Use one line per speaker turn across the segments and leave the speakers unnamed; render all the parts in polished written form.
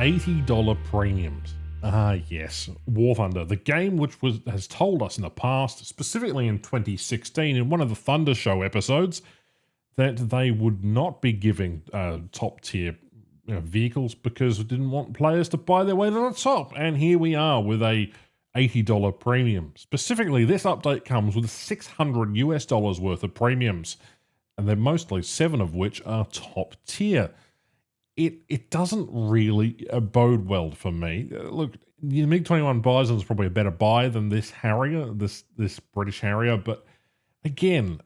$80 premiums. Ah, yes, War Thunder, the game which has told us in the past, specifically in 2016, in one of the Thunder Show episodes, that they would not be giving top tier vehicles because it didn't want players to buy their way to the top. And here we are with a $80 premium. Specifically, this update comes with $600 worth of premiums, and they're mostly 7 of which are top tier. It doesn't really bode well for me. Look, the MiG-21 Bison is probably a better buy than this Harrier, this British Harrier, but again,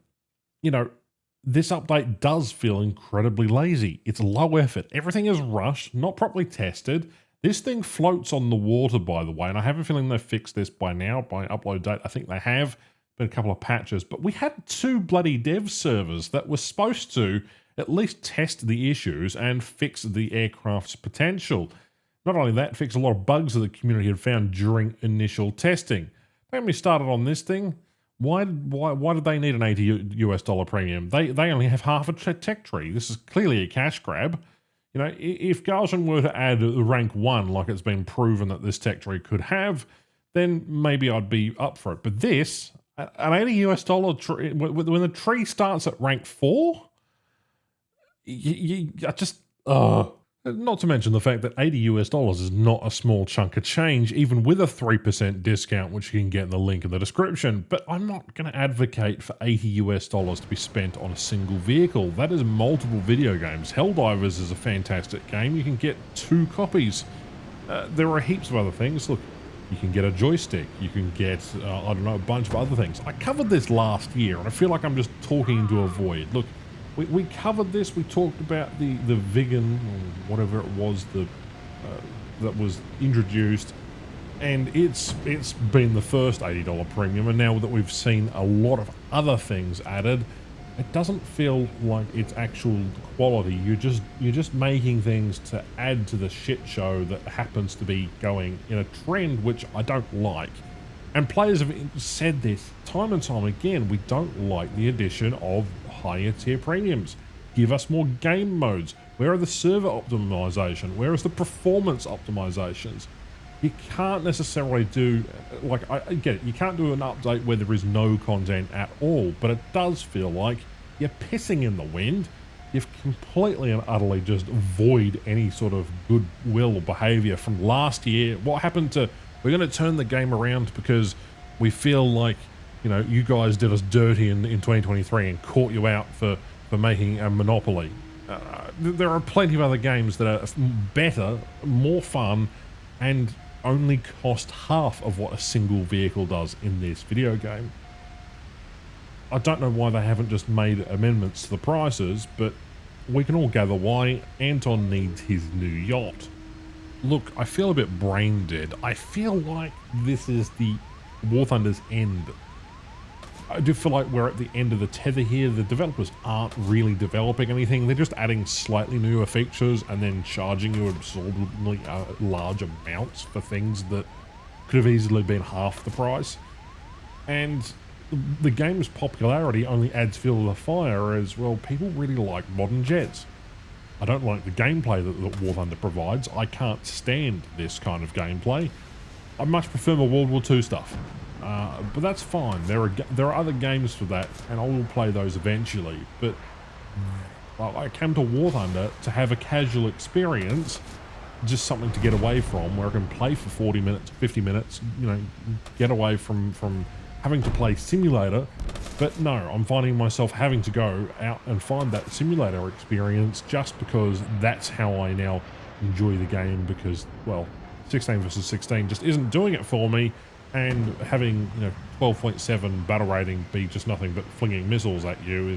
this update does feel incredibly lazy. It's low effort. Everything is rushed, not properly tested. This thing floats on the water, by the way, and I have a feeling they've fixed this by now, by upload date. I think they have. Been a couple of patches, but we had 2 bloody dev servers that were supposed to at least test the issues and fix the aircraft's potential. Not only that, fix a lot of bugs that the community had found during initial testing. Don't get me started on this thing. Why did they need an $80 premium? They only have half a tech tree. This is clearly a cash grab. If Galshan were to add rank 1 like it's been proven that this tech tree could have, then maybe I'd be up for it. But this, an $80 tree, when the tree starts at rank 4, not to mention the fact that $80 is not a small chunk of change, even with a 3% discount, which you can get in the link in the description. But I'm not going to advocate for $80 to be spent on a single vehicle. That is multiple video games. Helldivers is a fantastic game. You can get 2 copies. There are heaps of other things. Look, you can get a joystick. You can get, a bunch of other things. I covered this last year, and I feel like I'm just talking into a void. Look, we covered this. We talked about the vegan, or whatever it was, that was introduced, and it's been the first $80 premium. And now that we've seen a lot of other things added, it doesn't feel like it's actual quality. You're just making things to add to the shit show that happens to be going in a trend which I don't like. And players have said this time and time again. We don't like the addition of higher tier premiums. Give us more game modes. Where are the server optimization? Where is the performance optimizations? You can't necessarily do, I get it, you can't do an update where there is no content at all, but it does feel like you're pissing in the wind. You've completely and utterly just void any sort of goodwill or behavior from last year. What happened to, we're going to turn the game around because we feel like, you guys did us dirty in 2023 and caught you out for making a monopoly. There are plenty of other games that are better, more fun, and only cost half of what a single vehicle does in this video game. I don't know why they haven't just made amendments to the prices, but we can all gather why. Anton needs his new yacht. Look, I feel a bit brain dead. I feel like this is the War Thunder's end. I do feel like we're at the end of the tether here. The developers aren't really developing anything. They're just adding slightly newer features and then charging you absurdly large amounts for things that could have easily been half the price. And the game's popularity only adds fuel to the fire as, well, people really like modern jets. I don't like the gameplay that War Thunder provides. I can't stand this kind of gameplay. I much prefer my World War II stuff. But that's fine. There are other games for that, and I will play those eventually. But I came to War Thunder to have a casual experience, just something to get away from, where I can play for 40 minutes, 50 minutes, get away from having to play simulator. But no, I'm finding myself having to go out and find that simulator experience just because that's how I now enjoy the game, because, well, 16 versus 16 just isn't doing it for me. And having 12.7 battle rating be just nothing but flinging missiles at you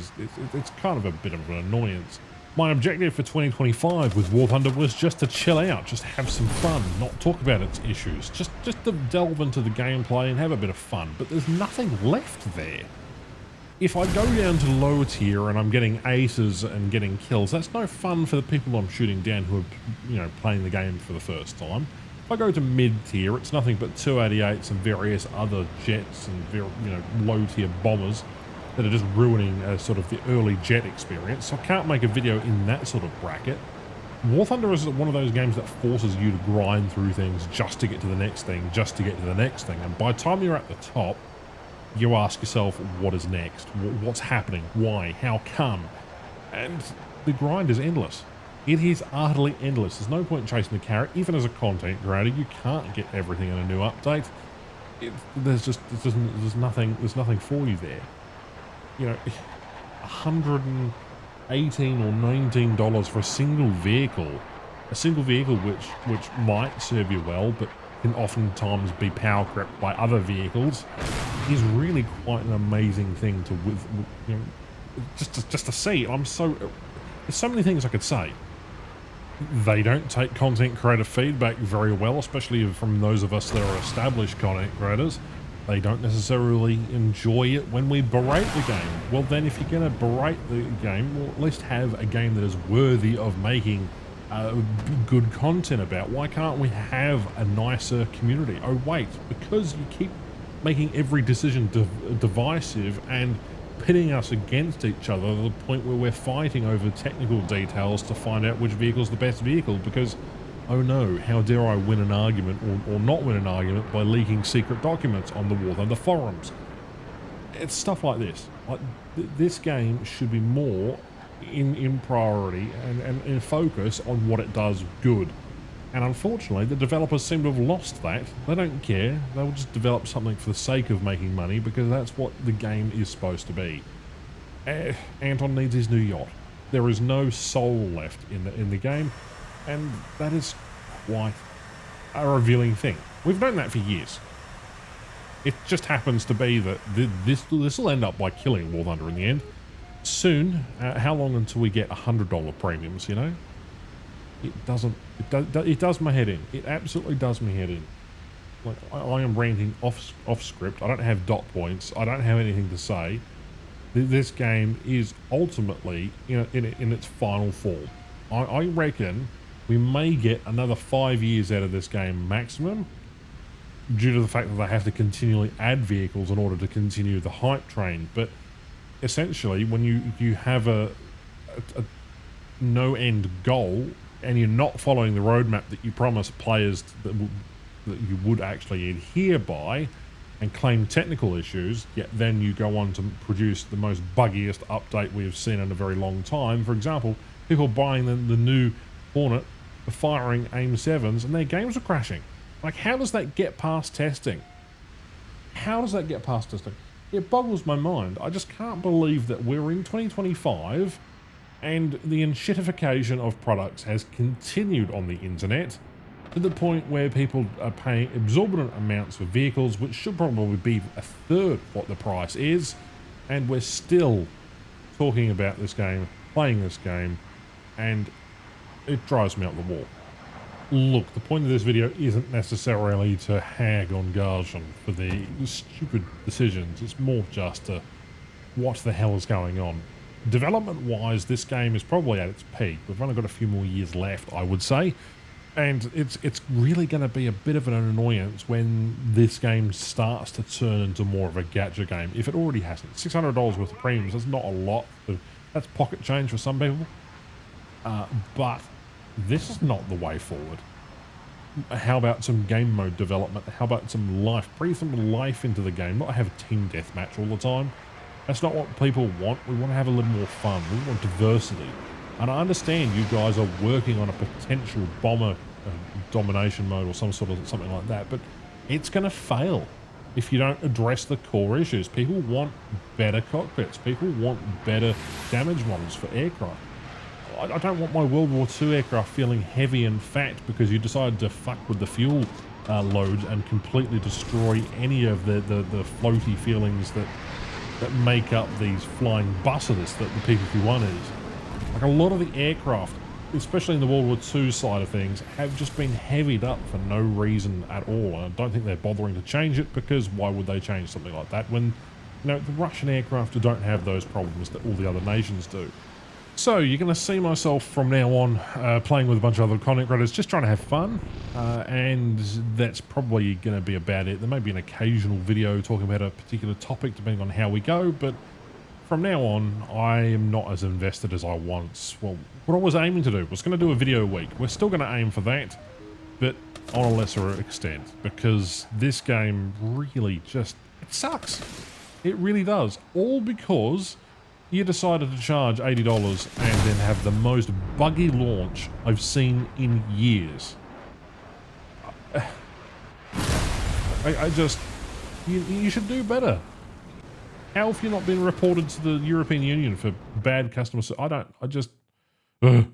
it's kind of a bit of an annoyance. My objective for 2025 with War Thunder was just to chill out, just have some fun, not talk about its issues, just to delve into the gameplay and have a bit of fun. But there's nothing left there. If I go down to lower tier and I'm getting aces and getting kills, that's no fun for the people I'm shooting down who are playing the game for the first time. If I go to mid-tier, it's nothing but 288s and various other jets and low-tier bombers that are just ruining sort of the early jet experience. So I can't make a video in that sort of bracket. War Thunder is one of those games that forces you to grind through things just to get to the next thing, just to get to the next thing. And by the time you're at the top, you ask yourself, what is next? What's happening? Why? How come? And the grind is endless. It is utterly endless. There's no point in chasing the carrot. Even as a content creator, you can't get everything in a new update. There's nothing for you there. You know, $118 or $19 for a single vehicle which might serve you well, but can oftentimes be power crept by other vehicles, is really quite an amazing thing to you know, just to see. There's so many things I could say. They don't take content creator feedback very well, especially from those of us that are established content creators. They don't necessarily enjoy it when we berate the game. Well then, if you're going to berate the game, well, at least have a game that is worthy of making good content about. Why can't we have a nicer community? Oh wait, because you keep making every decision divisive and pitting us against each other to the point where we're fighting over technical details to find out which vehicle's the best vehicle, because oh no, how dare I win an argument or not win an argument by leaking secret documents on the War Thunder forums. It's stuff like this. This game should be more in priority and in focus on what it does good. And unfortunately, the developers seem to have lost that. They don't care. They'll just develop something for the sake of making money, because that's what the game is supposed to be. Anton needs his new yacht. There is no soul left in the game, and that is quite a revealing thing. We've known that for years. It just happens to be that this will end up by killing War Thunder in the end. Soon, how long until we get $100 premiums, you know? It does my head in. It absolutely does my head in. Like, I am ranting off script. I don't have dot points. I don't have anything to say. This game is ultimately in its final form. I reckon we may get another 5 years out of this game maximum, due to the fact that they have to continually add vehicles in order to continue the hype train. But essentially, when you have a no end goal, and you're not following the roadmap that you promise players that you would actually adhere by, and claim technical issues, yet then you go on to produce the most buggiest update we have seen in a very long time. For example, people buying the new Hornet, firing AIM-7s, and their games are crashing. Like, how does that get past testing? How does that get past testing? It boggles my mind. I just can't believe that we're in 2025 and the enshittification of products has continued on the internet to the point where people are paying exorbitant amounts for vehicles which should probably be a third what the price is, and we're still talking about this game, playing this game, and it drives me up the wall. Look, the point of this video isn't necessarily to hag on Garshan for the stupid decisions. It's more just to what the hell is going on. Development-wise, this game is probably at its peak. We've only got a few more years left, I would say. And it's really going to be a bit of an annoyance when this game starts to turn into more of a gacha game, if it already hasn't. $600 worth of premiums, that's not a lot. That's pocket change for some people. But this is not the way forward. How about some game mode development? How about some life? Breathe some life into the game, not have a team deathmatch all the time. That's not what people want. We want to have a little more fun. We want diversity. And I understand you guys are working on a potential bomber domination mode or something like that, but it's going to fail if you don't address the core issues. People want better cockpits. People want better damage models for aircraft. I don't want my World War II aircraft feeling heavy and fat because you decided to fuck with the fuel loads and completely destroy any of the floaty feelings that make up these flying buses that the PPP-1 is. Like, a lot of the aircraft, especially in the World War II side of things, have just been heavied up for no reason at all. And I don't think they're bothering to change it, because why would they change something like that when, the Russian aircraft don't have those problems that all the other nations do. So you're going to see myself from now on playing with a bunch of other content creators, just trying to have fun, and that's probably going to be about it. There may be an occasional video talking about a particular topic depending on how we go, but from now on, I am not as invested as I once. Well, what I was aiming to do was going to do a video a week. We're still going to aim for that, but on a lesser extent, because this game really just, it sucks. It really does. All because you decided to charge $80 and then have the most buggy launch I've seen in years. I just, you should do better. How have you not been reported to the European Union for bad customer service? I just, ugh.